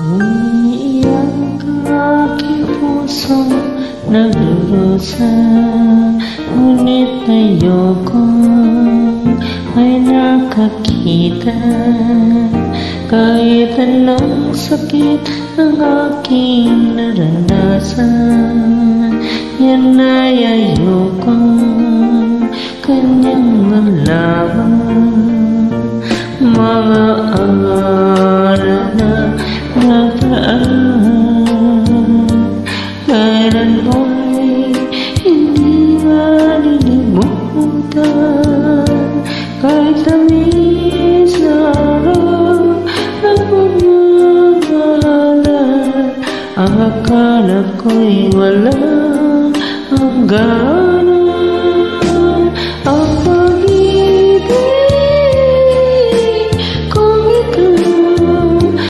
Umiiyak ang aking pusong nagdurusa, ngunit ayokong ay nakakita. Kahit anong sakit ang aking naranasan, yan ay ayokong kanyang malaman. Mga araw na nakaraan, kailan mo'y hindi malilimutan. Kahit tamis na araw ang pagmamahalan, ang akala ko'y walang hanggan.